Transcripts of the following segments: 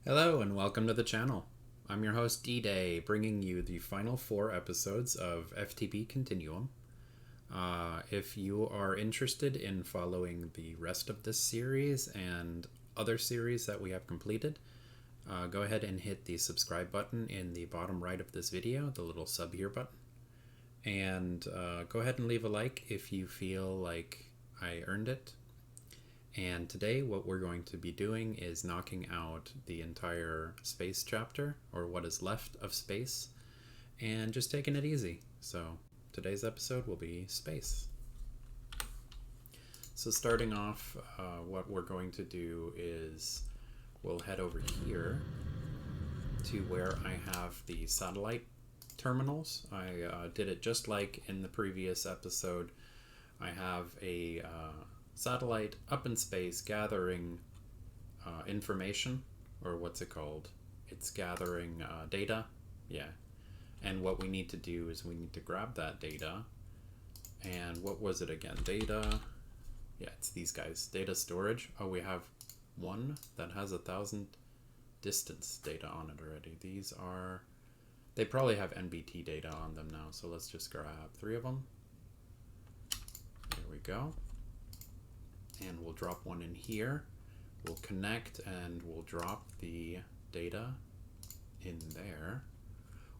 Hello and welcome to the channel. I'm your host D-Day, bringing you the final 4 episodes of FTB Continuum. If you are interested in following the rest of this series and other series that we have completed, go ahead and hit the subscribe button in the bottom right of this video, the little sub here button. And go ahead and leave a like if you feel like I earned it. And today what we're going to be doing is knocking out the entire space chapter, or what is left of space, and just taking it easy. So today's episode will be space. So starting off, what we're going to do is we'll head over here to where I have the satellite terminals. I did it just like in the previous episode. I have a satellite up in space gathering information, or what's it called? It's gathering data, yeah. And what we need to do is we need to grab that data, and what was it again? Data, yeah, it's these guys, data storage. Oh, we have one that has 1,000 distance data on it already. These are, they probably have NBT data on them now, so let's just grab 3 of them. There we go. And we'll drop one in here. We'll connect and we'll drop the data in there.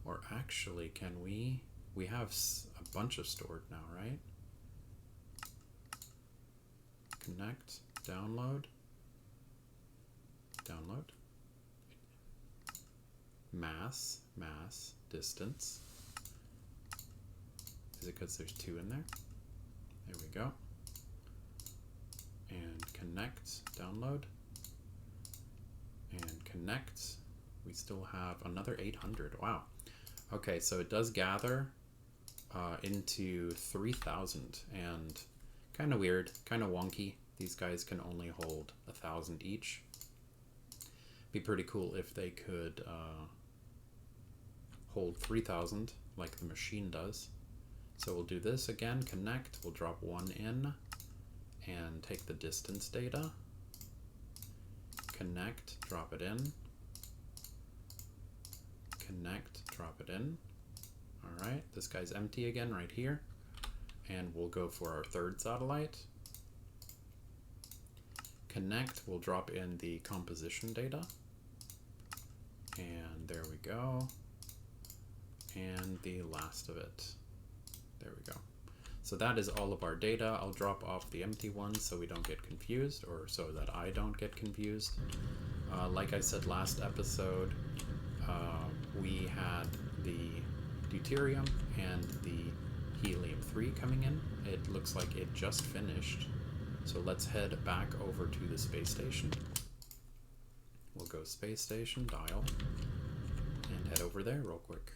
Or actually, can we have a bunch of stored now, right? Connect, download, mass, distance. Is it because there's 2 in there? There we go. And connect, download, and connect. We still have another 800. Wow. Okay, so it does gather into 3,000, and kind of weird, kind of wonky. These guys can only hold 1,000 each. Be pretty cool if they could hold 3,000 like the machine does. So we'll do this again, connect, we'll drop 1 in. And take the distance data, connect, drop it in, connect, drop it in. All right, this guy's empty again right here. And we'll go for our 3rd satellite. Connect, we'll drop in the composition data. And there we go. And the last of it. There we go. So that is all of our data. I'll drop off the empty ones so we don't get confused, or so that I don't get confused. Like I said last episode, we had the deuterium and the helium-3 coming in. It looks like it just finished. So let's head back over to the space station. We'll go space station, dial, and head over there real quick.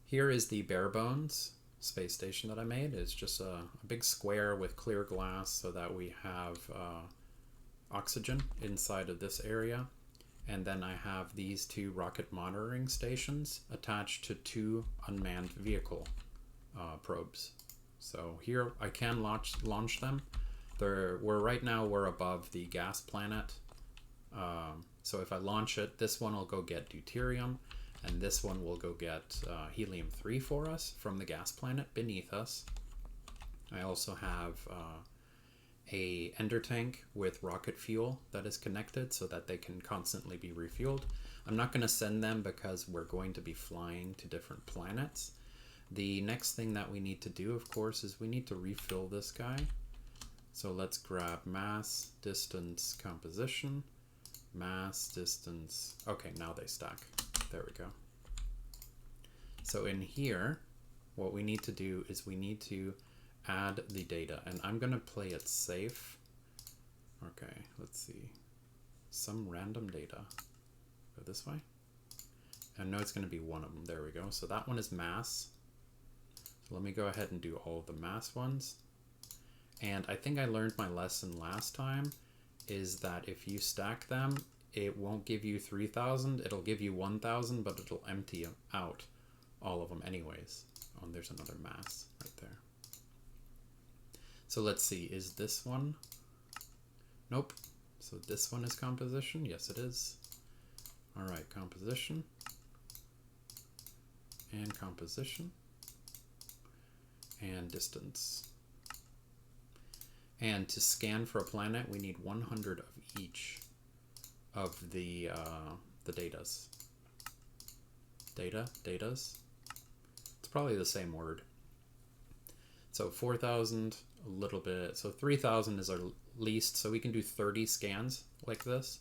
Here is the bare bones space station that I made. It's just a big square with clear glass so that we have oxygen inside of this area. And then I have these 2 rocket monitoring stations attached to 2 unmanned vehicle probes. So here I can launch them. Right now we're above the gas planet. So if I launch it, this one will go get deuterium. And this one will go get helium-3 for us from the gas planet beneath us. I also have a ender tank with rocket fuel that is connected so that they can constantly be refueled. I'm not going to send them because we're going to be flying to different planets. The next thing that we need to do, of course, is we need to refill this guy. So let's grab mass, distance, composition, mass, distance. Okay, now they stack. There we go. So in here, what we need to do is we need to add the data, and I'm going to play it safe. Okay, let's see. Some random data. Go this way. I know it's going to be one of them. There we go. So that one is mass. So let me go ahead and do all of the mass ones. And I think I learned my lesson last time, is that if you stack them, it won't give you 3,000, it'll give you 1,000, but it'll empty out all of them anyways. Oh, and there's another mass right there. So let's see, is this one? Nope. So this one is composition? Yes, it is. All right, composition. And composition. And distance. And to scan for a planet, we need 100 of each of the datas. Datas? It's probably the same word. So 4,000, a little bit. So 3,000 is our least, so we can do 30 scans like this.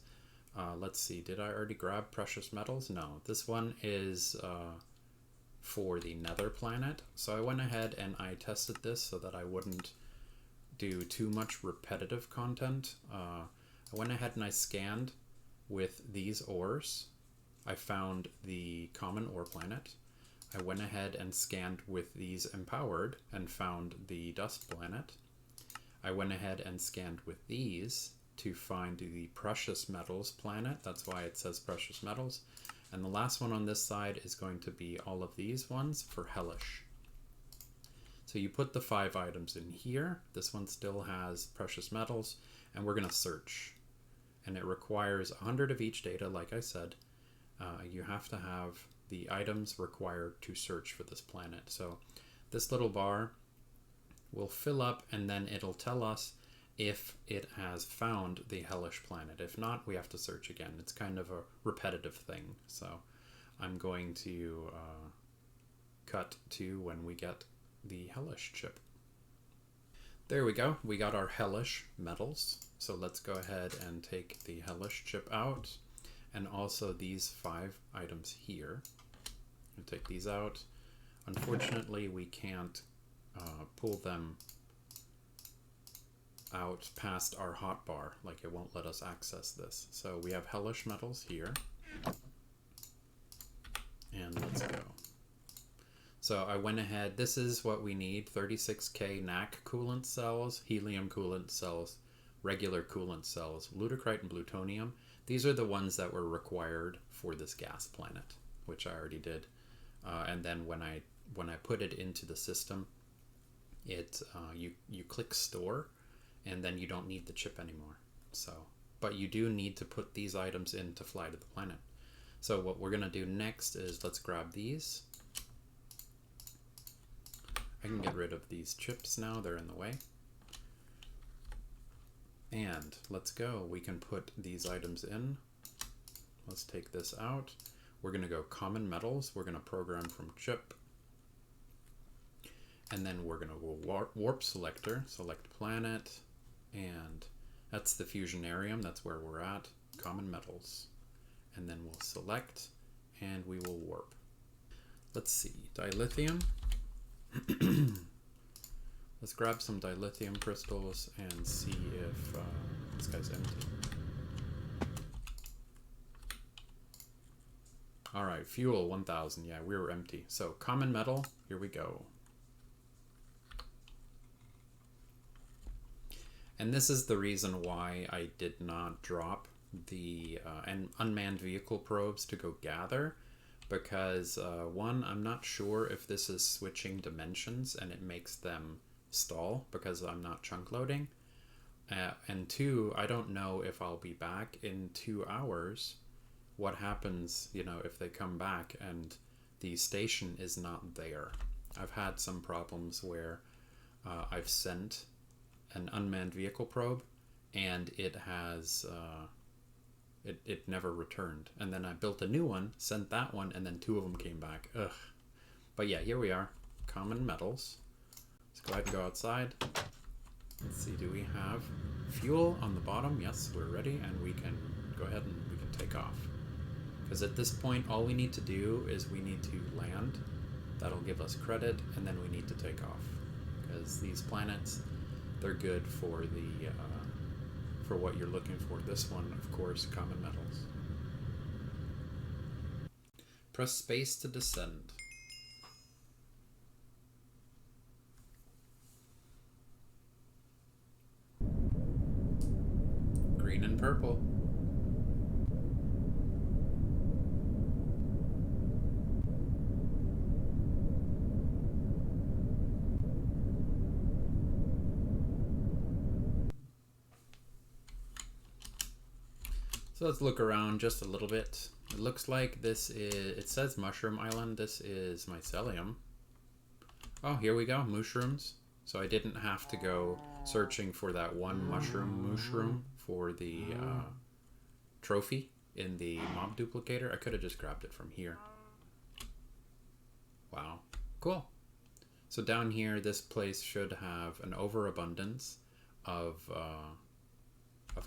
Let's see, did I already grab precious metals? No, this one is for the nether planet. So I went ahead and I tested this so that I wouldn't do too much repetitive content. I went ahead and I scanned with these ores. I found the common ore planet. I went ahead and scanned with these empowered and found the dust planet. I went ahead and scanned with these to find the precious metals planet. That's why it says precious metals. And the last one on this side is going to be all of these ones for Hellish. So you put the 5 items in here. This one still has precious metals, and we're going to search. And it requires 100 of each data, like I said. You have to have the items required to search for this planet. So this little bar will fill up, and then it'll tell us if it has found the Hellish planet. If not, we have to search again. It's kind of a repetitive thing. So I'm going to cut to when we get the Hellish chip. There we go. We got our Hellish metals. So let's go ahead and take the Hellish chip out, and also these 5 items here. We'll take these out. Unfortunately, we can't pull them out past our hotbar. Like, it won't let us access this. So we have Hellish metals here. And let's go. So I went ahead, this is what we need, 36K NAC coolant cells, helium coolant cells, regular coolant cells, ludicrite and plutonium. These are the ones that were required for this gas planet, which I already did. And then when I put it into the system, it you click store, and then you don't need the chip anymore. So, but you do need to put these items in to fly to the planet. So what we're gonna do next is let's grab these. I can get rid of these chips now, they're in the way. And let's go, we can put these items in. Let's take this out. We're gonna go common metals, we're gonna program from chip. And then we're gonna go warp selector, select planet, and that's the fusionarium, that's where we're at, common metals. And then we'll select, and we will warp. Let's see, dilithium. Let's grab some dilithium crystals and see if this guy's empty. All right, fuel 1000. Yeah, we were empty. So common metal, here we go. And this is the reason why I did not drop the unmanned vehicle probes to go gather. Because one, I'm not sure if this is switching dimensions and it makes them stall because I'm not chunk loading. And two, I don't know if I'll be back in 2 hours. What happens, you know, if they come back and the station is not there. I've had some problems where I've sent an unmanned vehicle probe and it has it never returned, and then I built a new one, sent that one, and then 2 of them came back. Ugh. But yeah, here we are, common metals. Let's go ahead and go outside. Let's see, do we have fuel on the bottom? Yes, we're ready, and we can go ahead and we can take off. Because at this point, all we need to do is we need to land. That'll give us credit, and then we need to take off. Because these planets, they're good for the for what you're looking for. This one, of course, common metals. Press space to descend. Green and purple. So let's look around just a little bit. It looks like this is, it says Mushroom Island. This is mycelium. Oh, here we go, mushrooms. So I didn't have to go searching for that one mushroom for the trophy in the mob duplicator. I could have just grabbed it from here. Wow, cool. So down here, this place should have an overabundance of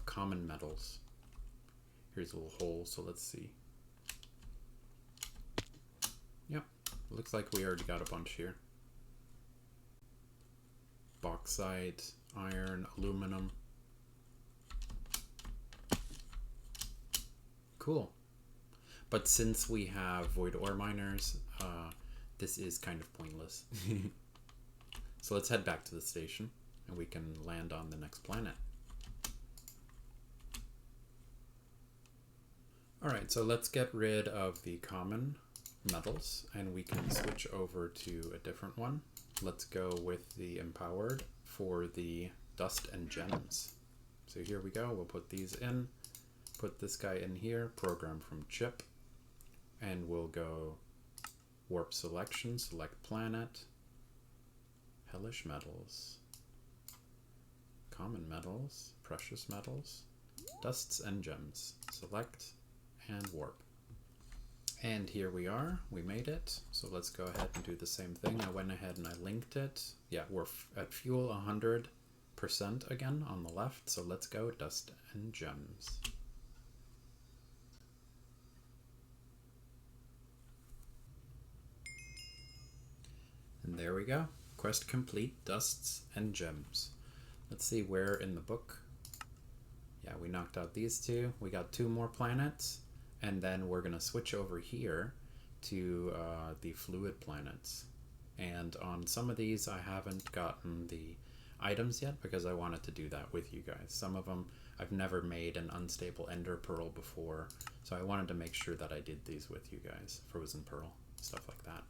common metals. Here's a little hole, so let's see. Yep, looks like we already got a bunch here. Bauxite, iron, aluminum. Cool. But since we have void ore miners, this is kind of pointless. So let's head back to the station and we can land on the next planet. Alright, so let's get rid of the common metals and we can switch over to a different one. Let's go with the empowered for the dust and gems. So here we go, we'll put these in, put this guy in here, program from chip, and we'll go warp selection, select planet, hellish metals, common metals, precious metals, dusts and gems, select and warp. And here we are, we made it. So let's go ahead and do the same thing. I went ahead and I linked it. Yeah, we're at fuel 100% again on the left. So let's go dust and gems. And there we go. Quest complete, dusts and gems. Let's see where in the book. Yeah, we knocked out these two. We got 2 more planets. And then we're going to switch over here to the fluid planets. And on some of these, I haven't gotten the items yet because I wanted to do that with you guys. Some of them, I've never made an unstable ender pearl before. So I wanted to make sure that I did these with you guys. Frozen pearl, stuff like that.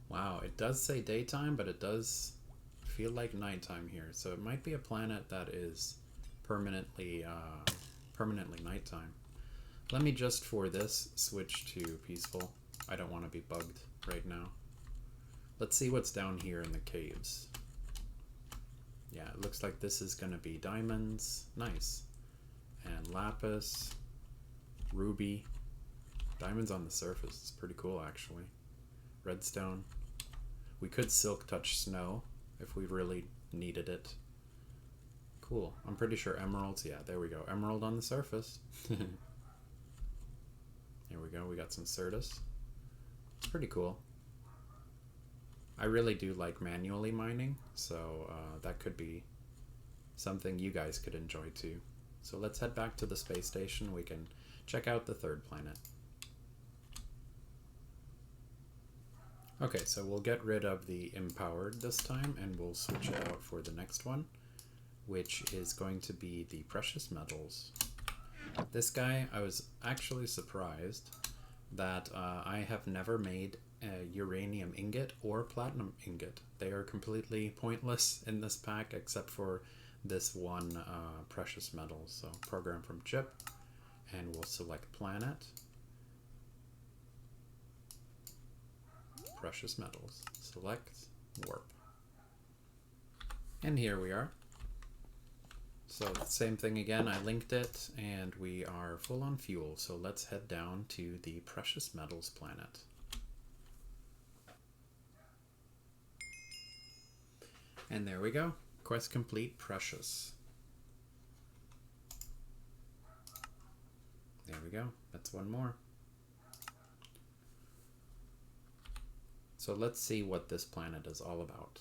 Wow, it does say daytime, but it does feel like nighttime here. So it might be a planet that is permanently nighttime. Let me just, for this, switch to peaceful. I don't want to be bugged right now. Let's see what's down here in the caves. Yeah, it looks like this is going to be diamonds. Nice. And lapis, ruby. Diamonds on the surface. It's pretty cool, actually. Redstone. We could silk touch snow if we really needed it. Cool. I'm pretty sure emeralds. Yeah, there we go. Emerald on the surface. Here we go. We got some Certus. It's pretty cool. I really do like manually mining, so that could be something you guys could enjoy too. So let's head back to the space station. We can check out the 3rd planet. Okay, so we'll get rid of the empowered this time and we'll switch it out for the next one, which is going to be the precious metals. This guy, I was actually surprised that I have never made a uranium ingot or platinum ingot. They are completely pointless in this pack except for this one precious metal. So program from chip and we'll select planet. Precious metals. Select, warp. And here we are. So same thing again, I linked it and we are full on fuel. So let's head down to the precious metals planet. And there we go. Quest complete, precious. There we go. That's one more. So let's see what this planet is all about.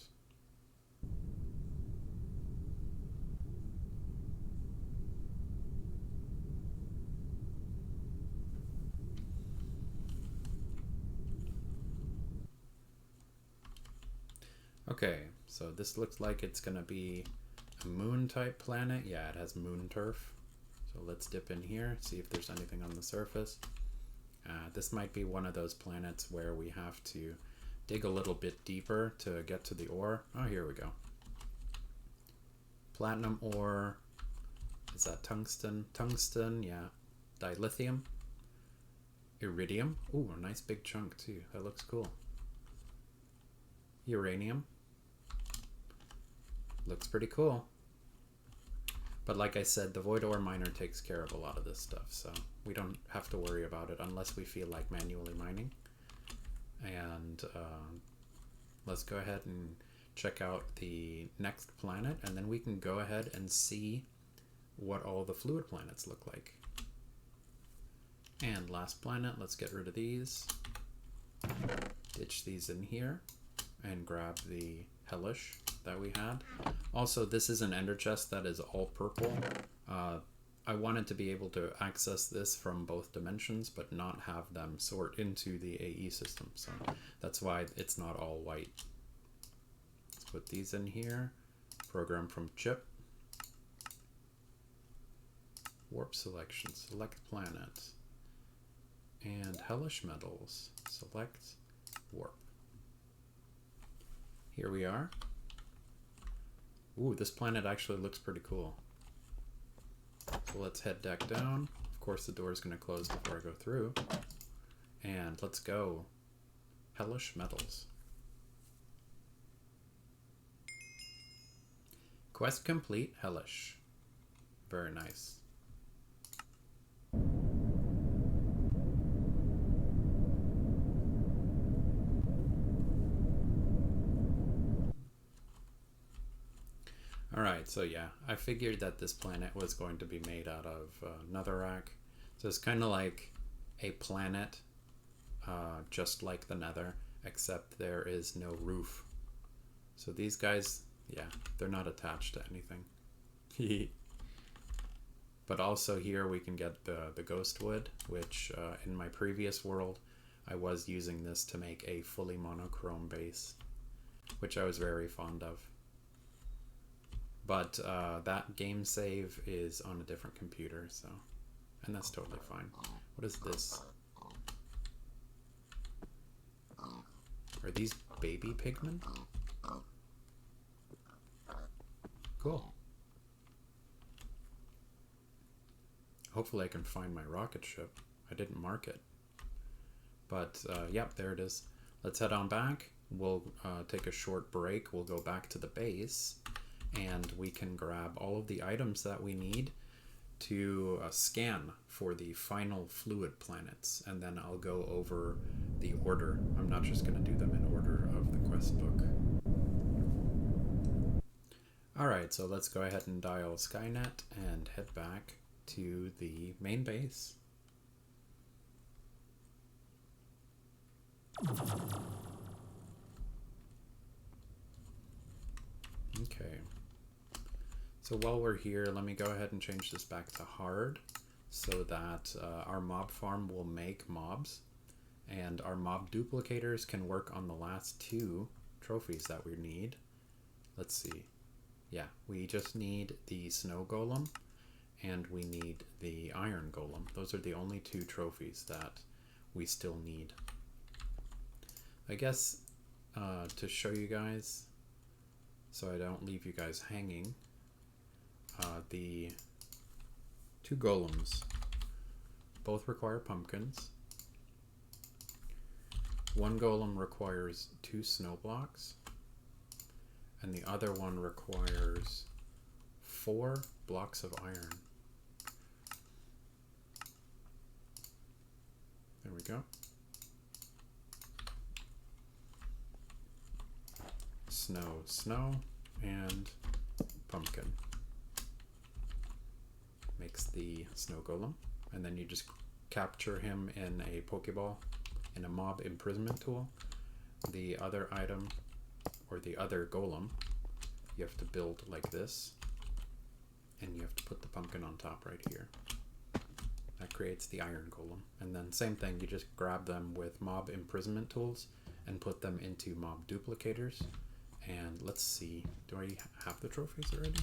Okay, so this looks like it's going to be a moon type planet. Yeah, it has moon turf. So let's dip in here, see if there's anything on the surface. This might be one of those planets where we have to dig a little bit deeper to get to the ore. Oh, here we go. Platinum ore. Is that tungsten? Tungsten, yeah. Dilithium. Iridium. Ooh, a nice big chunk too. That looks cool. Uranium. Looks pretty cool. But like I said, the void ore miner takes care of a lot of this stuff, so we don't have to worry about it unless we feel like manually mining. And let's go ahead and check out the next planet, and then we can go ahead and see what all the fluid planets look like. And last planet, let's get rid of these. Ditch these in here and grab the Hellish that we had. Also, this is an ender chest that is all purple. I wanted to be able to access this from both dimensions, but not have them sort into the AE system. So that's why it's not all white. Let's put these in here. Program from chip. Warp selection, select planet. And hellish metals, select warp. Here we are. Ooh, this planet actually looks pretty cool. So let's head deck down. Of course, the door is going to close before I go through. And let's go. Hellish metals. Quest complete, Hellish. Very nice. Alright, so yeah, I figured that this planet was going to be made out of netherrack. So it's kind of like a planet, just like the nether, except there is no roof. So these guys, yeah, they're not attached to anything. But also here we can get the ghost wood, which in my previous world, I was using this to make a fully monochrome base, which I was very fond of. But that game save is on a different computer, so, and that's totally fine. What is this? Are these baby pigmen? Cool. Hopefully I can find my rocket ship. I didn't mark it. But, yep, there it is. Let's head on back. We'll take a short break. We'll go back to the base. And we can grab all of the items that we need to scan for the final fluid planets, and then I'll go over the order. I'm not just going to do them in order of the quest book. Alright, so let's go ahead and dial Skynet and head back to the main base. Okay. So while we're here, let me go ahead and change this back to hard so that our mob farm will make mobs, and our mob duplicators can work on the last two trophies that we need. Let's see. Yeah, we just need the snow golem and we need the iron golem. Those are the only two trophies that we still need. I guess to show you guys, so I don't leave you guys hanging, the two golems both require pumpkins. One golem requires 2 snow blocks, and the other one requires 4 blocks of iron. There we go. Snow, snow, and pumpkin makes the snow golem, and then you just capture him in a Pokeball in a mob imprisonment tool. The other item, or the other golem, you have to build like this, and you have to put the pumpkin on top right here. That creates the iron golem. And then same thing, you just grab them with mob imprisonment tools and put them into mob duplicators. And let's see, do I have the trophies already?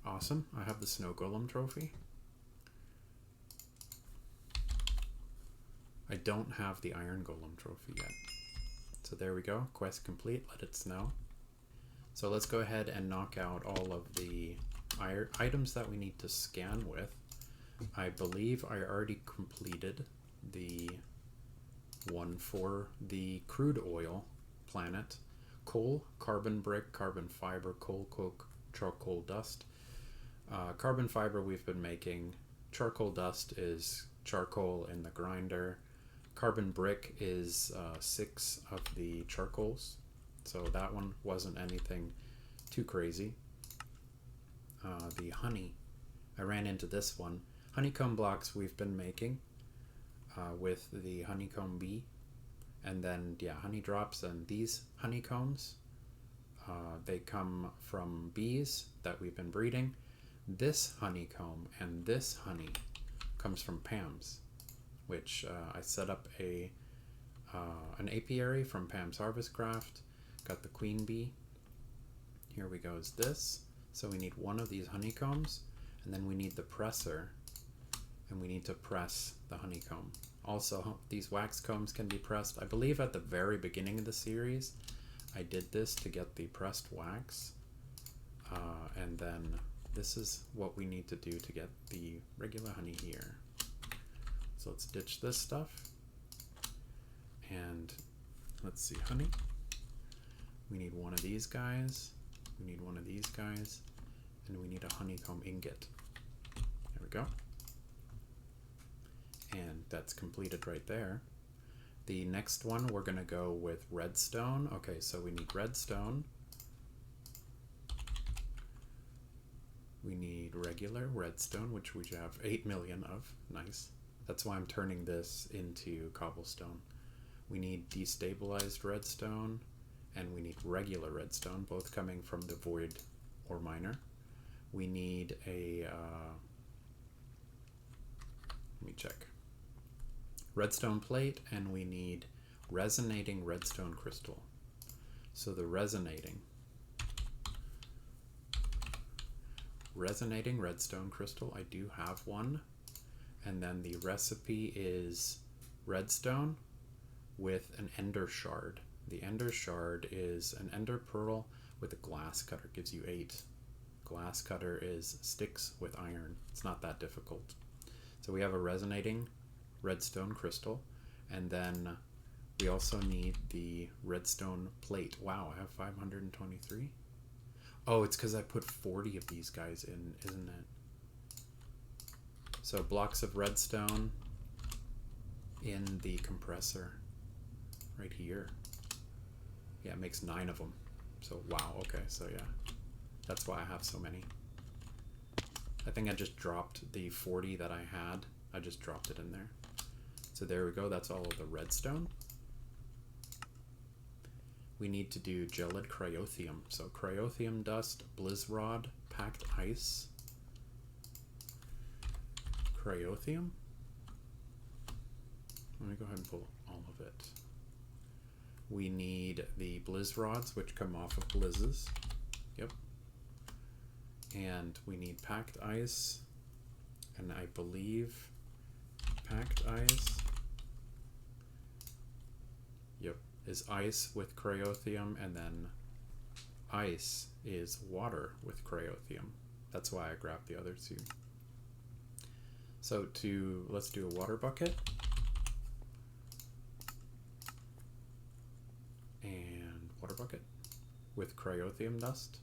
Awesome. I have the Snow Golem trophy. I don't have the Iron Golem trophy yet. So there we go. Quest complete. Let it snow. So let's go ahead and knock out all of the items that we need to scan with. I believe I already completed the one for the Crude Oil Planet. Coal, carbon brick, carbon fiber, coal coke, charcoal dust. Carbon fiber we've been making. Charcoal dust is charcoal in the grinder. Carbon brick is 6 of the charcoals. So that one wasn't anything too crazy. The honey, I ran into this one. Honeycomb blocks we've been making with the honeycomb bee. And then, yeah, honey drops, and these honeycombs, they come from bees that we've been breeding. This honeycomb and this honey comes from Pam's, which I set up an apiary from Pam's Harvest Craft. Got the queen bee. Here we go is this. So we need one of these honeycombs, and then we need the presser, and we need to press the honeycomb. Also, these wax combs can be pressed. I believe at the very beginning of the series, I did this to get the pressed wax. And then this is what we need to do to get the regular honey here. So let's ditch this stuff. And let's see, honey. We need one of these guys. We need one of these guys. And we need a honeycomb ingot. There we go. And that's completed right there. The next one, we're going to go with redstone. Okay, so we need redstone. We need regular redstone, which we have 8 million of. Nice. That's why I'm turning this into cobblestone. We need destabilized redstone, and we need regular redstone, both coming from the void ore miner. We need a... let me check. Redstone plate, and we need resonating redstone crystal. So the resonating redstone crystal, I do have one. And then the recipe is redstone with an ender shard. The ender shard is an ender pearl with a glass cutter, gives you 8. Glass cutter is sticks with iron. It's not that difficult. So we have a resonating redstone crystal, and then we also need the redstone plate. Wow, I have 523. Oh, it's because I put 40 of these guys in, isn't it? So blocks of redstone in the compressor right here. Yeah, it makes 9 of them. So wow, okay, so yeah, that's why I have so many. I think I just dropped the 40 that I had. I just dropped it in there. So there we go, that's all of the redstone. We need to do gelid cryotheum. So cryotheum dust, blizzrod, packed ice, cryotheum. Let me go ahead and pull all of it. We need the blizzrods, which come off of blizzes. Yep. And we need packed ice, and I believe packed ice, yep, is ice with cryotheum, and then ice is water with cryotheum. That's why I grabbed the other 2. So let's do a water bucket. And water bucket with cryotheum dust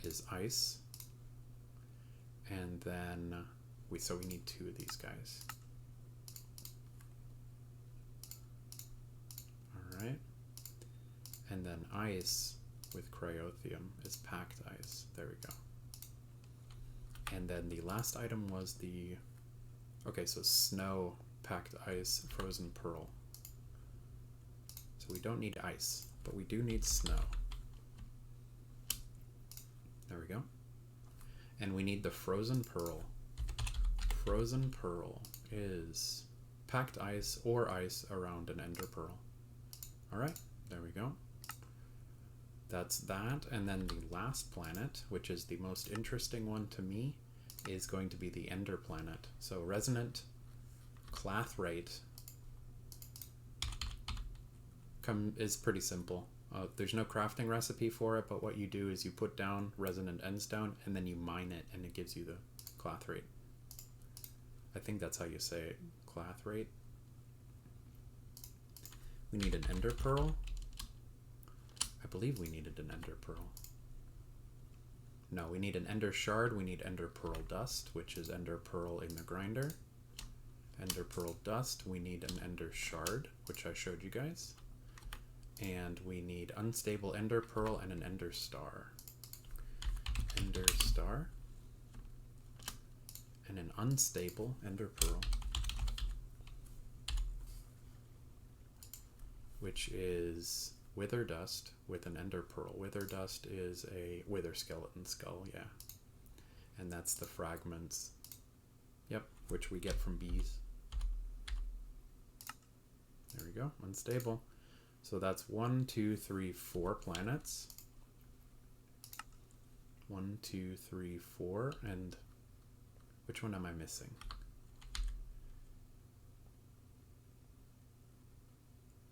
is ice. And then we need 2 of these guys. All right. And then ice with cryotheum is packed ice. There we go. And then the last item was the, okay, so snow, packed ice, frozen pearl. So we don't need ice, but we do need snow. There we go. And we need the frozen pearl. Frozen pearl is packed ice or ice around an ender pearl. All right, there we go. that's that. And then the last planet, which is the most interesting one to me, is going to be the Ender Planet. So resonant clathrate is pretty simple. There's no crafting recipe for it, but what you do is you put down resonant endstone and then you mine it and it gives you the clathrate. I think that's how you say it, clathrate. We need an ender pearl. I believe we needed an ender pearl. No, we need an ender shard. We need ender pearl dust, which is ender pearl in the grinder. Ender pearl dust. We need an ender shard, which I showed you guys. And we need unstable ender pearl and an ender star. Ender star. And an unstable ender pearl, which is wither dust with an ender pearl. Wither dust is a wither skeleton skull, yeah. And that's the fragments, yep, which we get from bees. There we go, unstable. So that's 1, 2, 3, 4 planets. 1, 2, 3, 4, and which one am I missing?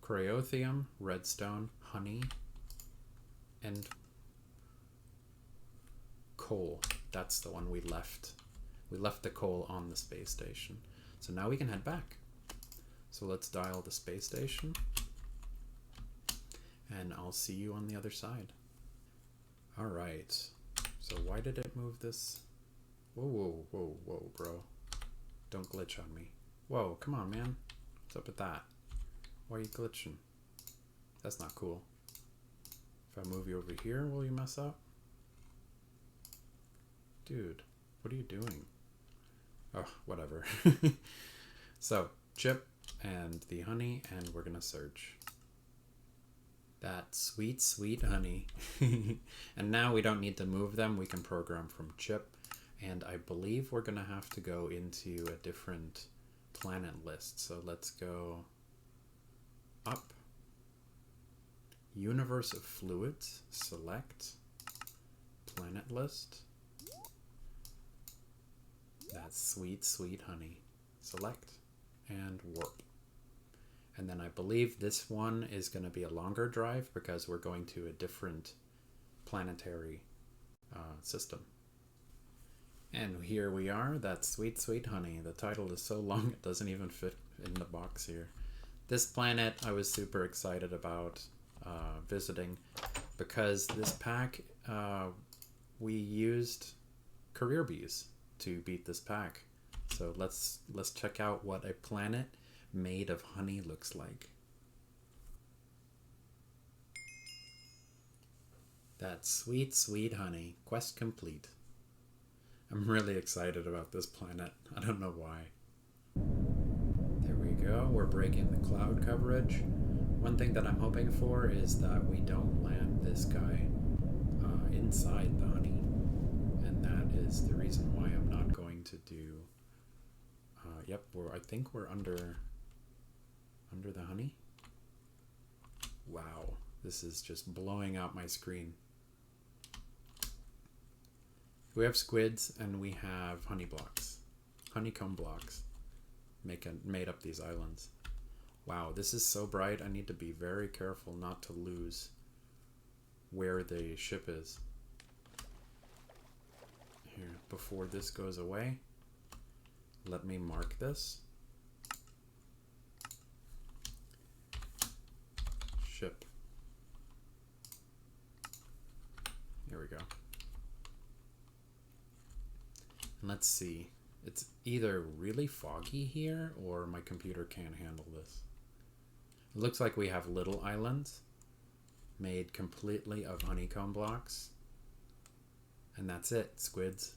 Cryotheum, redstone, honey, and coal. That's the one we left. We left the coal on the space station. So now we can head back. So let's dial the space station. And I'll see you on the other side. All right. So why did it move this? Whoa, whoa, whoa, whoa, bro. Don't glitch on me. Whoa, come on, man. What's up with that? Why are you glitching? That's not cool. If I move you over here, will you mess up? Dude, what are you doing? Oh, whatever. So, chip and the honey, and we're gonna search. That sweet, sweet honey. And now we don't need to move them. We can program from chip. And I believe we're gonna have to go into a different planet list. So let's go up. Universe of fluids. Select. Planet list. That's sweet, sweet honey. Select. And warp. And then I believe this one is going to be a longer drive because we're going to a different planetary system. And here we are, that sweet, sweet honey. The title is so long it doesn't even fit in the box here. This planet I was super excited about visiting because this pack, we used career bees to beat this pack. So let's check out what a planet made of honey looks like. That sweet, sweet honey. Quest complete. I'm really excited about this planet. I don't know why. There we go. We're breaking the cloud coverage. One thing that I'm hoping for is that we don't land this guy inside the honey. And that is the reason why I'm not going to do... yep, I think we're under the honey. Wow, this is just blowing out my screen. We have squids and we have honey blocks, honeycomb blocks, made up these islands. Wow, this is so bright. I need to be very careful not to lose where the ship is. Here, before this goes away, let me mark this. Ship. Here we go. And let's see. It's either really foggy here or my computer can't handle this. It looks like we have little islands made completely of honeycomb blocks. And that's it, squids.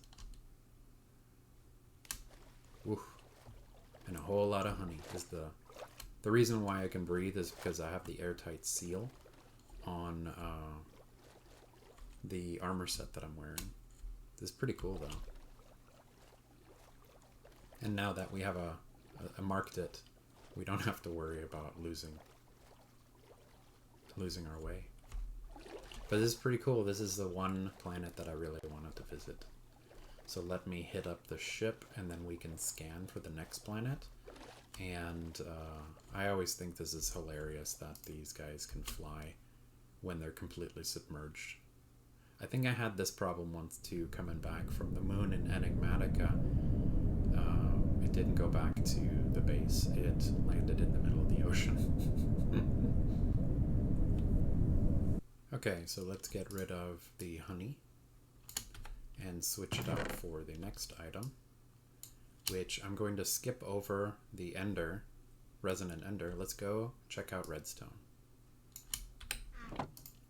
Woof. And a whole lot of honey is the reason why I can breathe is because I have the airtight seal on the armor set that I'm wearing. This is pretty cool though. And now that we have a marked it, we don't have to worry about losing our way. But this is pretty cool. This is the one planet that I really wanted to visit. So let me hit up the ship and then we can scan for the next planet. And I always think this is hilarious that these guys can fly when they're completely submerged. I think I had this problem once too, coming back from the moon in Enigmatica. It didn't go back to the base. It landed in the middle of the ocean. Okay, so let's get rid of the honey and switch it out for the next item, which I'm going to skip over the ender, resonant ender. Let's go check out redstone.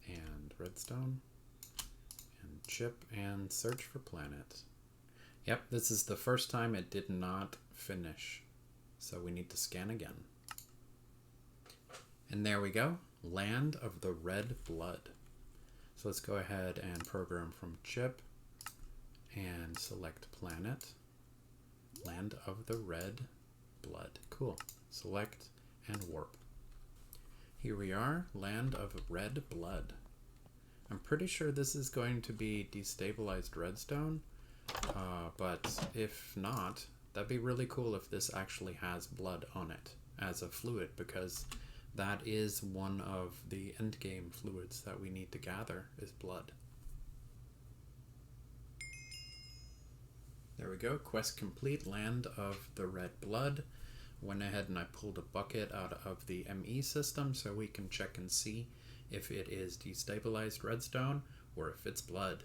And redstone, and chip, and search for planet. Yep, this is the first time it did not finish, so we need to scan again. And there we go, land of the red blood. So let's go ahead and program from chip and select planet, land of the red blood. Cool. Select and warp. Here we are, land of red blood. I'm pretty sure this is going to be destabilized redstone, but if not, that'd be really cool if this actually has blood on it as a fluid, because that is one of the endgame fluids that we need to gather, is blood. There we go, quest complete, land of the red blood. Went ahead and I pulled a bucket out of the ME system so we can check and see if it is destabilized redstone or if it's blood.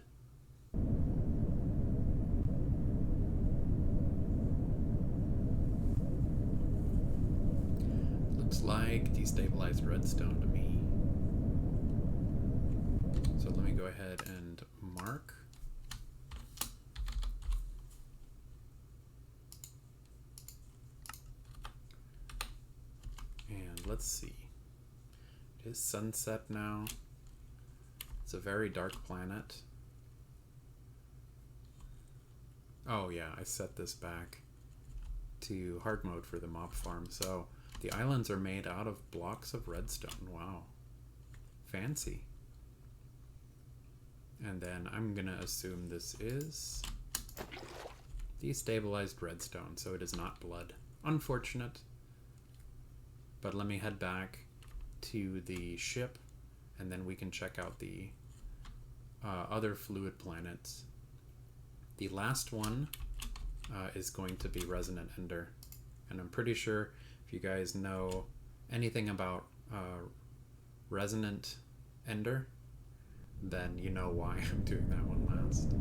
Looks like destabilized redstone to me. So let me go ahead and mark. And let's see. It is sunset now. It's a very dark planet. Oh yeah, I set this back to hard mode for the mob farm. So the islands are made out of blocks of redstone. Wow. Fancy. And then I'm gonna assume this is destabilized redstone, so it is not blood. Unfortunate. But let me head back to the ship and then we can check out the other fluid planets. The last one is going to be resonant ender, and I'm pretty sure if you guys know anything about resonant ender, then you know why I'm doing that one last.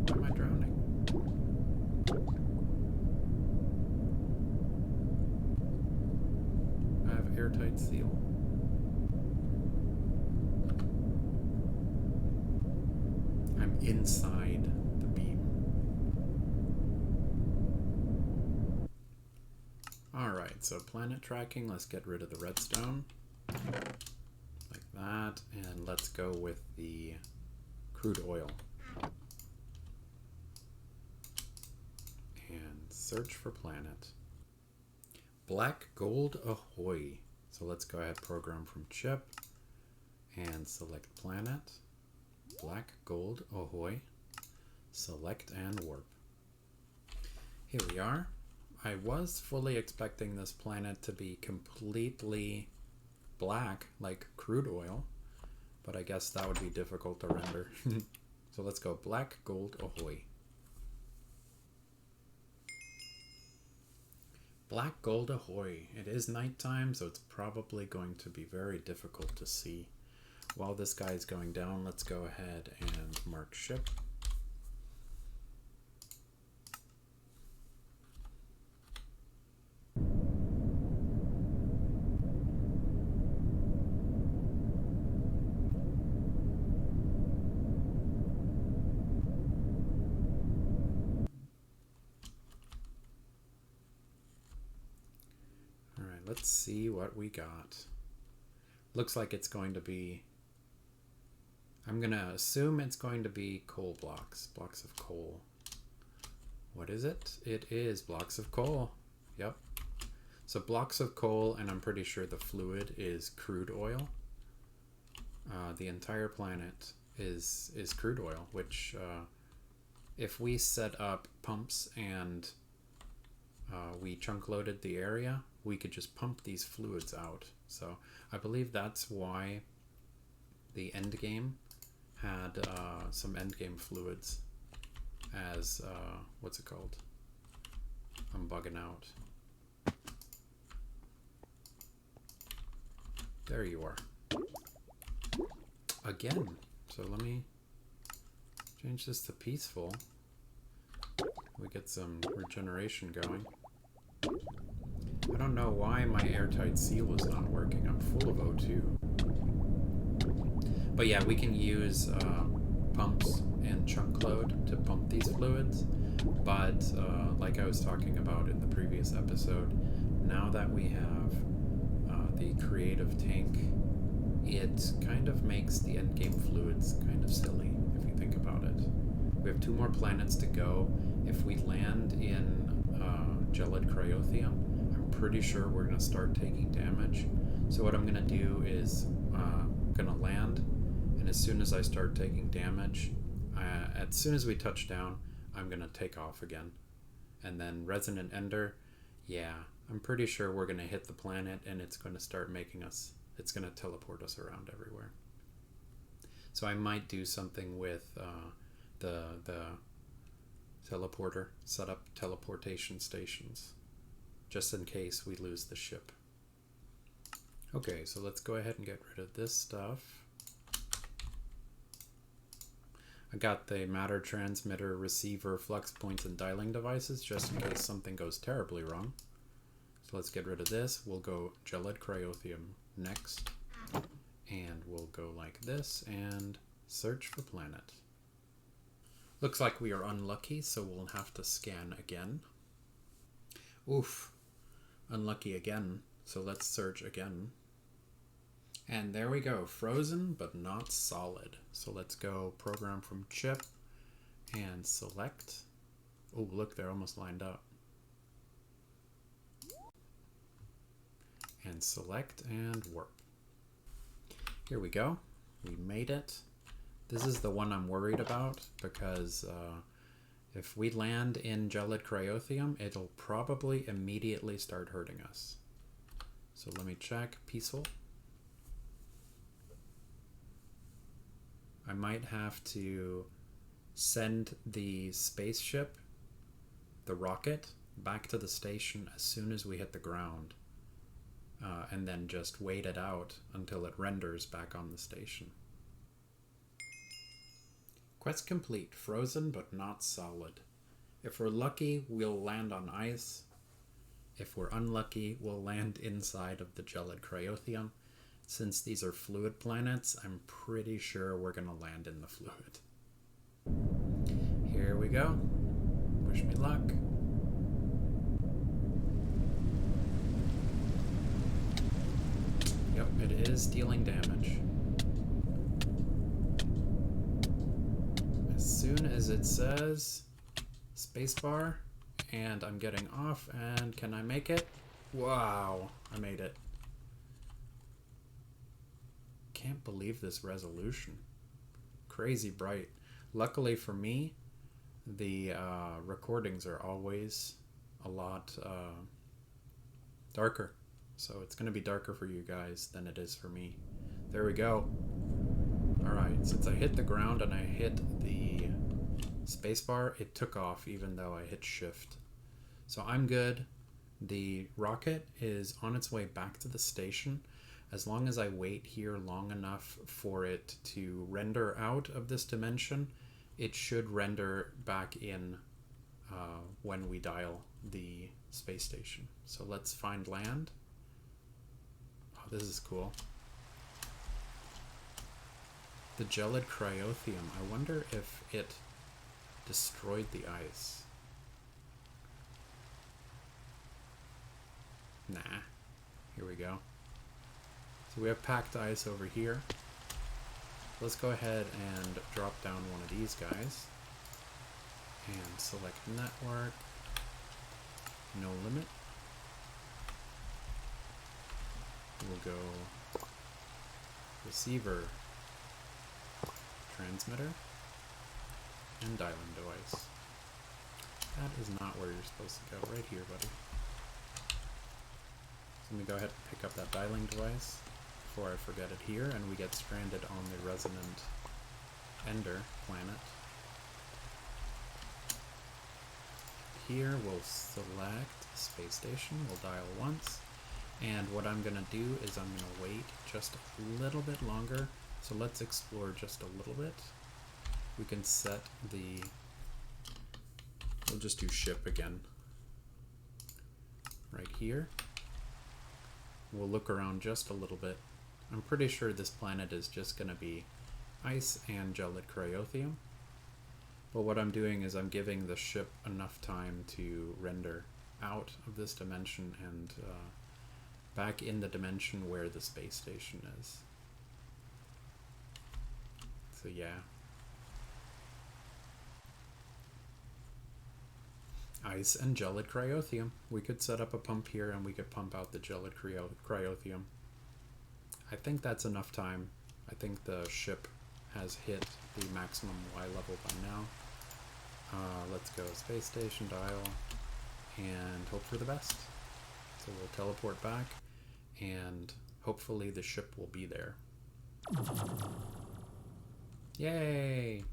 Why am I drowning? I have airtight seal. I'm inside the beam. Alright, so planet tracking, let's get rid of the redstone. Like that, and let's go with the crude oil. And search for planet. Black gold ahoy. So let's go ahead, program from chip and select planet. Black gold ahoy. Select and warp. Here we are. I was fully expecting this planet to be completely black like crude oil, but I guess that would be difficult to render. So let's go black gold ahoy. Black gold ahoy. It is nighttime, so it's probably going to be very difficult to see. While this guy is going down, let's go ahead and mark ship. Let's see what we got. Looks like it's going to be, I'm gonna assume it's going to be coal blocks of coal. What is it? It is blocks of coal. Yep. So blocks of coal, and I'm pretty sure the fluid is crude oil. The entire planet is crude oil, which if we set up pumps and we chunk loaded the area, we could just pump these fluids out. So I believe that's why the end game had some end game fluids as what's it called? I'm bugging out. There you are. Again. So let me change this to peaceful. We get some regeneration going. I don't know why my airtight seal is not working. I'm full of O2. But yeah, we can use pumps and chunk load to pump these fluids. But like I was talking about in the previous episode, now that we have the creative tank, it kind of makes the endgame fluids kind of silly if you think about it. We have 2 more planets to go. If we land in gelid Cryotheum, I'm pretty sure we're going to start taking damage. So what I'm going to do is going to land, and as soon as I start taking damage, as soon as we touch down, I'm going to take off again. And then Resonant Ender, yeah, I'm pretty sure we're going to hit the planet and it's going to start making us, it's going to teleport us around everywhere. So I might do something with the teleporter, set up teleportation stations, just in case we lose the ship. Okay, so let's go ahead and get rid of this stuff. I got the matter transmitter, receiver, flux points, and dialing devices, just in case something goes terribly wrong. So let's get rid of this. We'll go gelid Cryotheum next, and we'll go like this and search for planet. Looks like we are unlucky, so we'll have to scan again. Oof, unlucky again, so let's search again. And there we go, frozen but not solid. So let's go program from chip and select. Oh, look, they're almost lined up. And select and warp. Here we go, we made it. This is the one I'm worried about because if we land in gelid Cryotheum, it'll probably immediately start hurting us. So let me check, peaceful. I might have to send the spaceship, the rocket, back to the station as soon as we hit the ground, and then just wait it out until it renders back on the station. Quest complete, frozen but not solid. If we're lucky, we'll land on ice. If we're unlucky, we'll land inside of the gelid Cryotheum. Since these are fluid planets, I'm pretty sure we're going to land in the fluid. Here we go. Wish me luck. Yep, it is dealing damage. As soon as it says spacebar, and I'm getting off, and can I make it? Wow, I made it. Can't believe this resolution. Crazy bright. Luckily for me, the recordings are always a lot darker. So it's going to be darker for you guys than it is for me. There we go. Alright, since I hit the ground and I hit the spacebar, it took off even though I hit shift. So I'm good. The rocket is on its way back to the station. As long as I wait here long enough for it to render out of this dimension, it should render back in when we dial the space station. So let's find land. Oh, this is cool. The gelid Cryotheum. I wonder if it destroyed the ice. Nah. Here we go. So we have packed ice over here. Let's go ahead and drop down one of these guys. And select network. No limit. We'll go receiver, transmitter, and dialing device. That is not where you're supposed to go. Right here, buddy. So let me go ahead and pick up that dialing device before I forget it here, and we get stranded on the resonant ender planet. Here we'll select space station, we'll dial once, and what I'm going to do is I'm going to wait just a little bit longer. So let's explore just a little bit. We can set the, we'll just do ship again. Right here. We'll look around just a little bit. I'm pretty sure this planet is just going to be ice and gelid cryotheum. But what I'm doing is I'm giving the ship enough time to render out of this dimension and back in the dimension where the space station is. So yeah. Ice and gelid cryotheum. We could set up a pump here and we could pump out the gelid cryotheum. I think that's enough time. I think the ship has hit the maximum Y level by now. Let's go space station dial and hope for the best. So we'll teleport back and hopefully the ship will be there. Yay!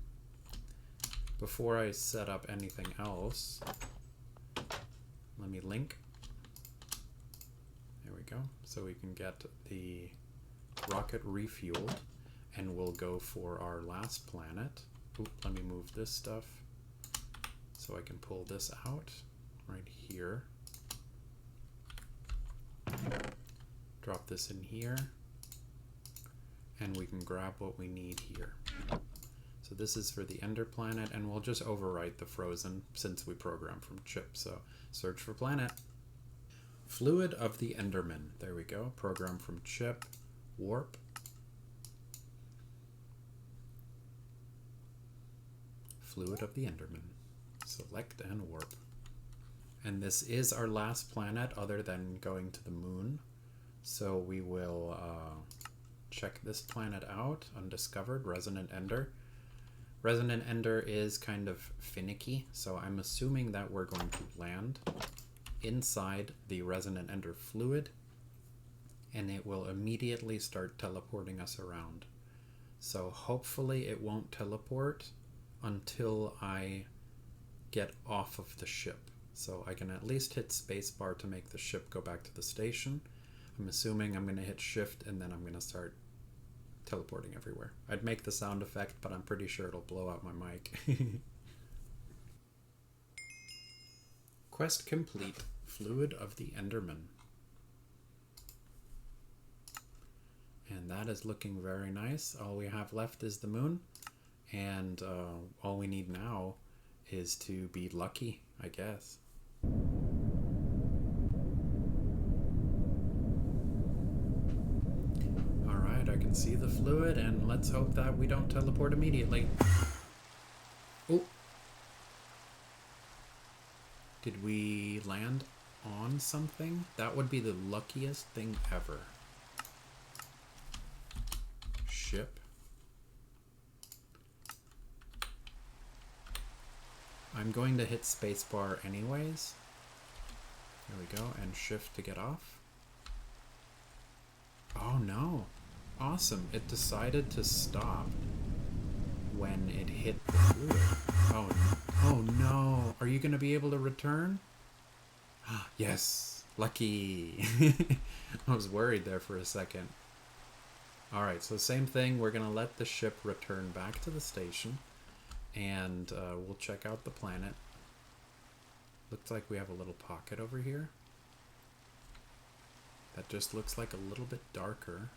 Before I set up anything else, let me link. There we go. So we can get the rocket refueled and we'll go for our last planet. Oop, let me move this stuff so I can pull this out right here. Drop this in here and we can grab what we need here. So this is for the Ender planet, and we'll just overwrite the frozen since we program from chip. So search for planet. Fluid of the Enderman. There we go. Program from chip. Warp. Fluid of the Enderman. Select and warp. And this is our last planet other than going to the moon. So we will check this planet out. Undiscovered. Resonant Ender. Resonant Ender is kind of finicky, so I'm assuming that we're going to land inside the Resonant Ender fluid, and it will immediately start teleporting us around. So hopefully it won't teleport until I get off of the ship. So I can at least hit spacebar to make the ship go back to the station. I'm assuming I'm going to hit shift and then I'm going to start teleporting everywhere. I'd make the sound effect, but I'm pretty sure it'll blow out my mic. Quest complete. Fluid of the Enderman. And that is looking very nice. All we have left is the moon, and all we need now is to be lucky, I guess. I can see the fluid, and let's hope that we don't teleport immediately. Oh. Did we land on something? That would be the luckiest thing ever. Ship. I'm going to hit spacebar anyways. There we go, and shift to get off. Oh no. Awesome. It decided to stop when it hit the fluid. Oh no. Are you going to be able to return? Yes. Lucky. I was worried there for a second. Alright, so same thing. We're going to let the ship return back to the station. And we'll check out the planet. Looks like we have a little pocket over here. That just looks like a little bit darker.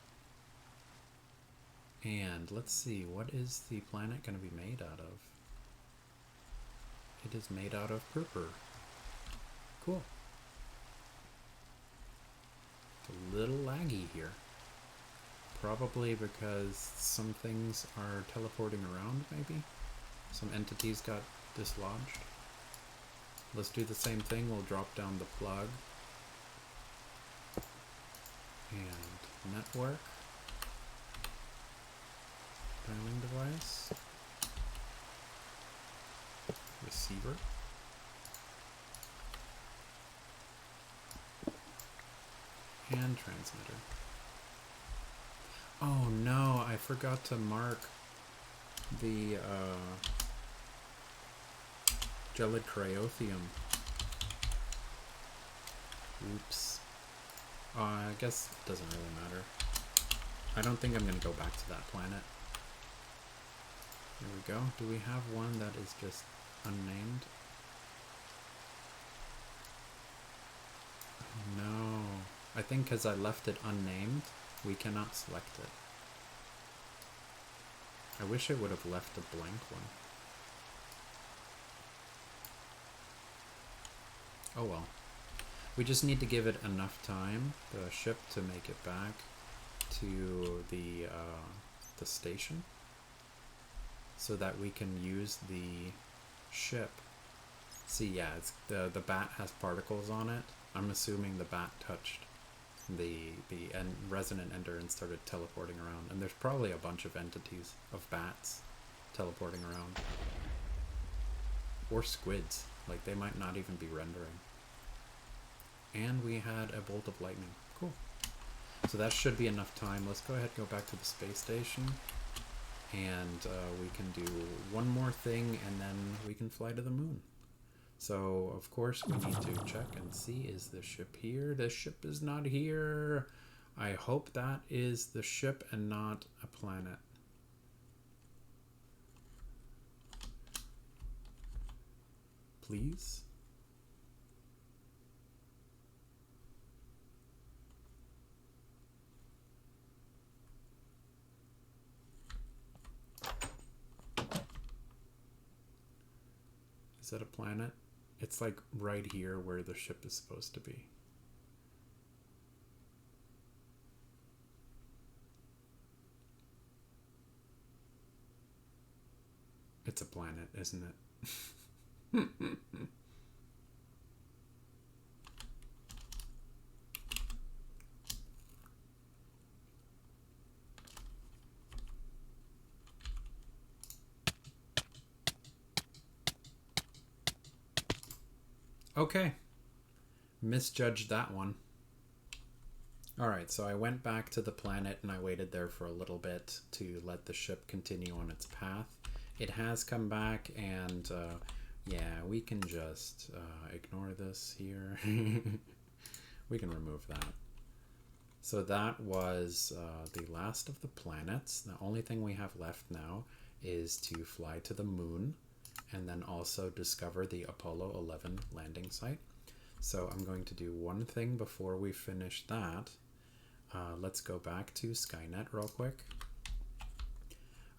And let's see, what is the planet going to be made out of? It is made out of purpur. Cool. It's a little laggy here. Probably because some things are teleporting around, maybe? Some entities got dislodged. Let's do the same thing. We'll drop down the plug. And network. Dialing device. Receiver. And transmitter. Oh no, I forgot to mark the gelid Cryotheum. Oops. I guess it doesn't really matter. I don't think I'm going to go back to that planet. Here we go. Do we have one that is just unnamed? No. I think because I left it unnamed, we cannot select it. I wish it would have left a blank one. Oh well. We just need to give it enough time, the ship, to make it back to the station, so that we can use the ship. See, yeah, it's the bat has particles on it. I'm assuming the bat touched the resonant ender and started teleporting around. And there's probably a bunch of entities of bats teleporting around. Or squids. Like, they might not even be rendering. And we had a bolt of lightning. Cool. So that should be enough time. Let's go ahead and go back to the space station. And we can do one more thing, and then we can fly to the moon. So, of course, we need to check and see, is the ship here? The ship is not here. I hope that is the ship and not a planet. Please? Is that a planet? It's like right here where the ship is supposed to be. It's a planet, isn't it? Okay. Misjudged that one. Alright, so I went back to the planet and I waited there for a little bit to let the ship continue on its path. It has come back, and yeah, we can just ignore this here. We can remove that. So that was the last of the planets. The only thing we have left now is to fly to the moon, and then also discover the Apollo 11 landing site. So I'm going to do one thing before we finish that. Let's go back to Skynet real quick.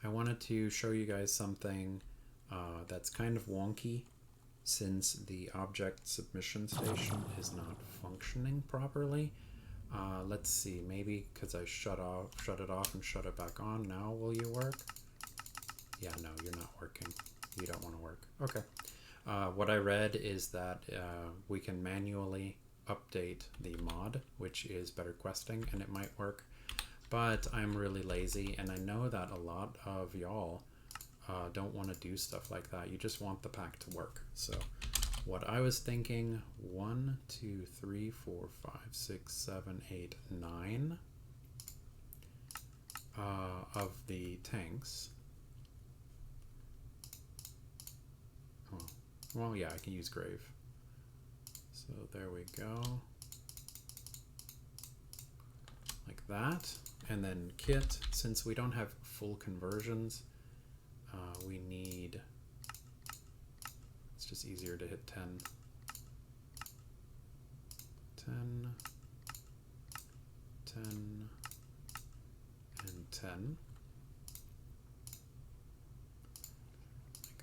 I wanted to show you guys something that's kind of wonky, since the object submission station is not functioning properly. Let's see, maybe because I shut it off and shut it back on, now will you work? Yeah, no, you're not working. You don't want to work. Okay. What I read is that we can manually update the mod, which is better questing, and it might work. But I'm really lazy, and I know that a lot of y'all don't want to do stuff like that. You just want the pack to work. So what I was thinking, 1, 2, 3, 4, 5, 6, 7, 8, 9 of the tanks. Oh, well, yeah, I can use grave. So there we go. Like that. And then kit, since we don't have full conversions, we need, it's just easier to hit 10. 10, 10, and 10.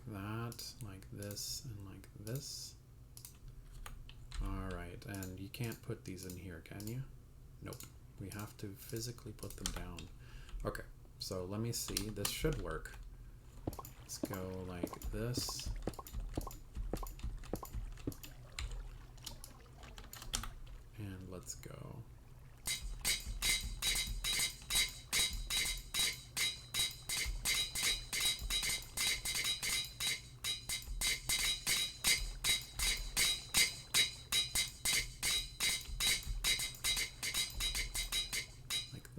Like that, like this, and like this. Alright, and you can't put these in here, can you? Nope. We have to physically put them down. Okay, so let me see. This should work. Let's go like this. And let's go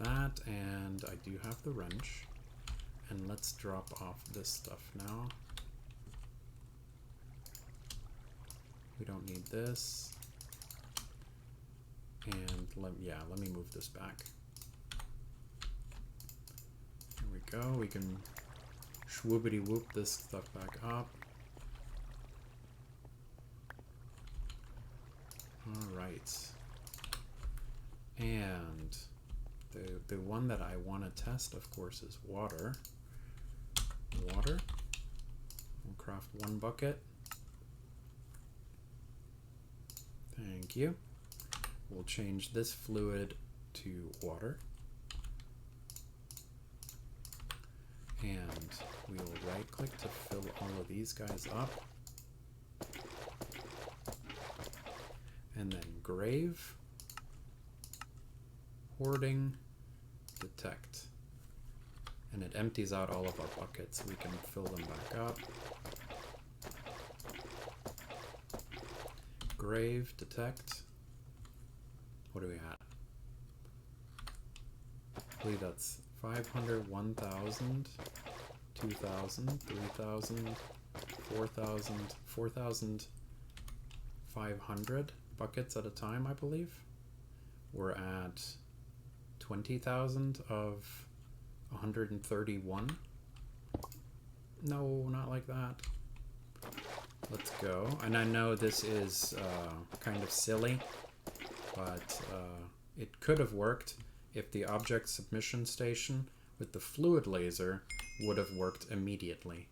that, and I do have the wrench. And let's drop off this stuff now. We don't need this. And let me move this back. There we go. We can swoopity whoop this stuff back up. Alright. And the one that I want to test, of course, is water. Water. We'll craft one bucket. Thank you. We'll change this fluid to water. And we will right click to fill all of these guys up. And then grave, hoarding, detect. And it empties out all of our buckets. We can fill them back up. Grave, detect. What are we at? I believe that's 500, 1,000, 2,000, 3,000, 4,000, 4,500 buckets at a time, I believe. We're at 20,000 of 131. No, not like that. Let's go. And I know this is kind of silly, but it could have worked if the object submission station with the fluid laser would have worked immediately,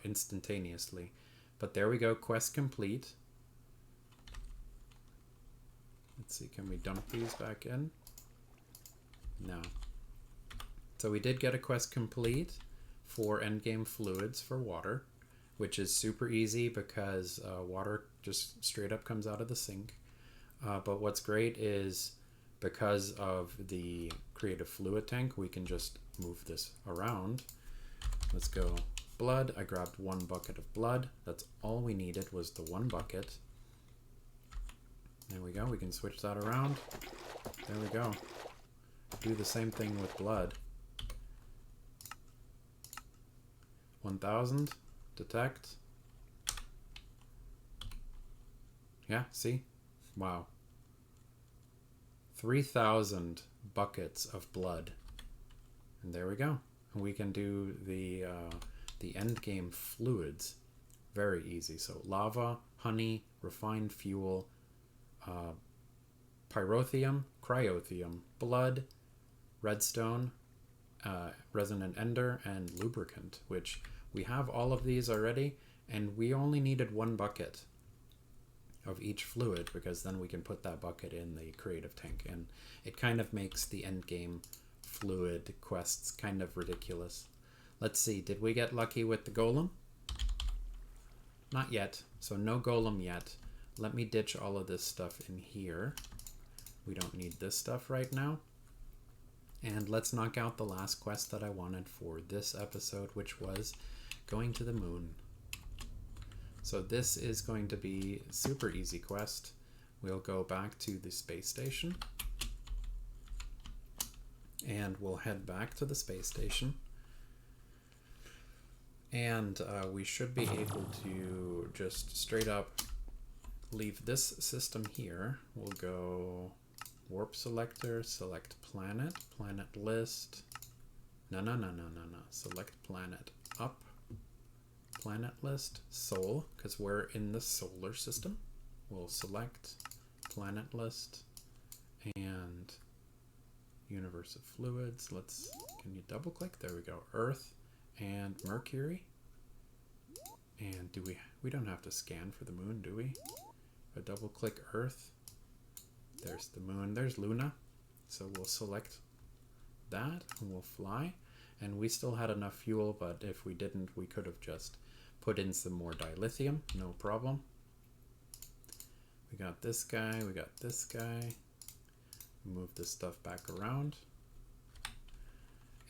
instantaneously. But there we go, quest complete. Let's see, can we dump these back in? No. So we did get a quest complete for endgame fluids for water, which is super easy because water just straight up comes out of the sink. But what's great is because of the creative fluid tank, we can just move this around. Let's go blood. I grabbed one bucket of blood. That's all we needed was the one bucket. There we go. We can switch that around. There we go. Do the same thing with blood. 1,000. Detect. Yeah, see? Wow. 3,000 buckets of blood. And there we go. We can do the end game fluids very easy. So lava, honey, refined fuel, pyrotheum, cryotheum, blood, redstone, resonant ender, and lubricant, which we have all of these already, and we only needed one bucket of each fluid because then we can put that bucket in the creative tank, and it kind of makes the end game fluid quests kind of ridiculous. Let's see, did we get lucky with the golem? Not yet, so no golem yet. Let me ditch all of this stuff in here. We don't need this stuff right now. And let's knock out the last quest that I wanted for this episode, which was going to the moon. So this is going to be a super easy quest. We'll go back to the space station. And we'll head back to the space station. And we should be able to just straight up leave this system here. We'll go warp selector, select planet, planet list. No. Select planet up, planet list, sol, because we're in the solar system. We'll select planet list and universe of fluids. Can you double click? There we go. Earth and Mercury. And we don't have to scan for the moon, do we? If I double click Earth, there's the moon, there's Luna. So we'll select that and we'll fly. And we still had enough fuel, but if we didn't, we could have just put in some more dilithium, no problem. We got this guy, we got this guy. Move this stuff back around.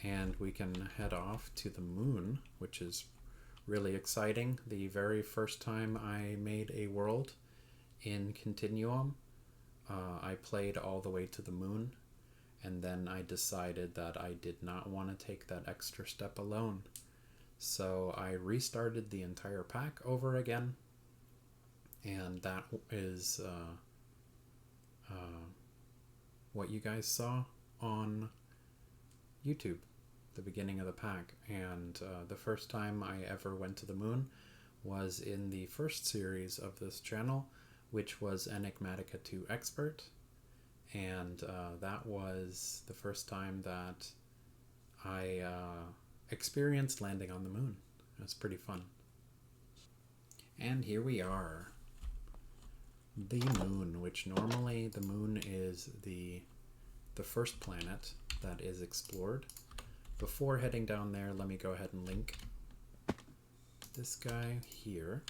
And we can head off to the moon, which is really exciting. The very first time I made a world in Continuum, I played all the way to the moon, and then I decided that I did not want to take that extra step alone. So I restarted the entire pack over again, and that is what you guys saw on YouTube, the beginning of the pack. And the first time I ever went to the moon was in the first series of this channel, which was Enigmatica 2 Expert, and that was the first time that I experienced landing on the moon. It was pretty fun. And here we are. The moon, which normally the moon is the first planet that is explored. Before heading down there, let me go ahead and link this guy here.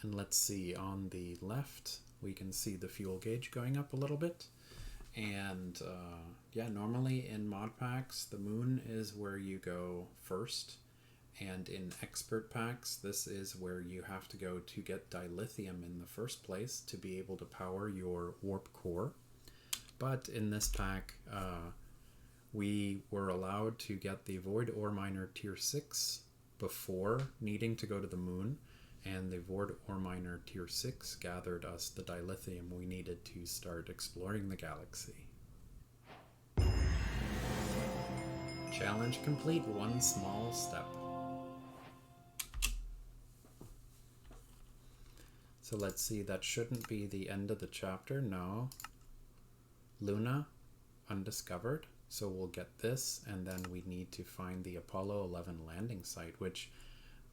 And let's see, on the left, we can see the fuel gauge going up a little bit. And yeah, normally in mod packs, the moon is where you go first. And in expert packs, this is where you have to go to get dilithium in the first place to be able to power your warp core. But in this pack, we were allowed to get the Void Ore Miner Tier 6 before needing to go to the moon, and the Void Ore Miner Tier 6 gathered us the dilithium we needed to start exploring the galaxy. Challenge complete, one small step. So let's see, that shouldn't be the end of the chapter, no. Luna, undiscovered. So we'll get this, and then we need to find the Apollo 11 landing site, which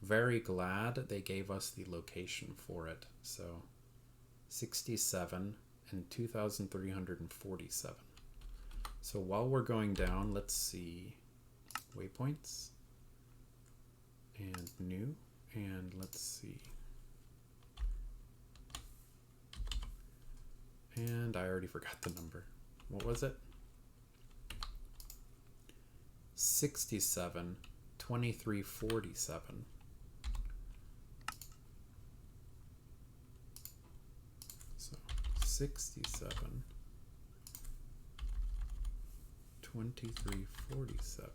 very glad they gave us the location for it. So 67 and 2,347. So while we're going down, let's see waypoints and new, and let's see. And I already forgot the number. What was it? 67, 2347. So 67, 2347.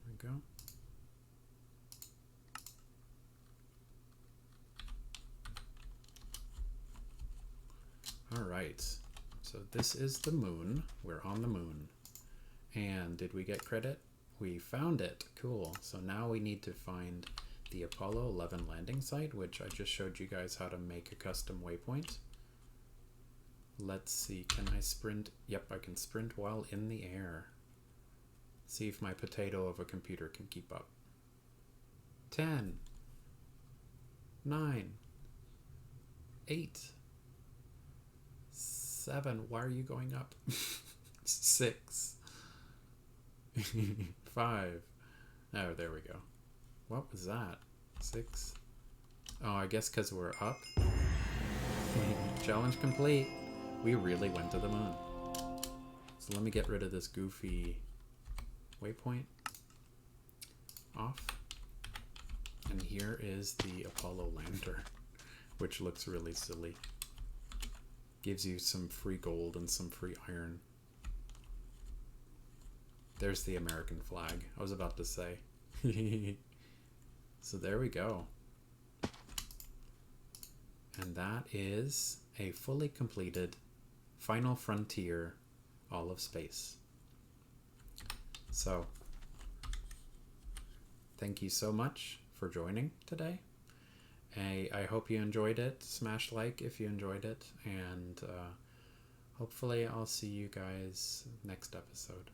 There we go. All right. So this is the moon. We're on the moon. And did we get credit? We found it. Cool. So now we need to find the Apollo 11 landing site, which I just showed you guys how to make a custom waypoint. Let's see. Can I sprint? Yep, I can sprint while in the air. See if my potato of a computer can keep up. 10, 9, 8, 7. Why are you going up? 6, 5. Oh, there we go. What was that? 6. Oh, I guess because we're up. Challenge complete. We really went to the moon. So let me get rid of this goofy waypoint. Off. And here is the Apollo lander, which looks really silly. Gives you some free gold and some free iron. There's the American flag, I was about to say. So there we go. And that is a fully completed Final Frontier All of Space. So, thank you so much for joining today. I hope you enjoyed it. Smash like if you enjoyed it, and hopefully I'll see you guys next episode.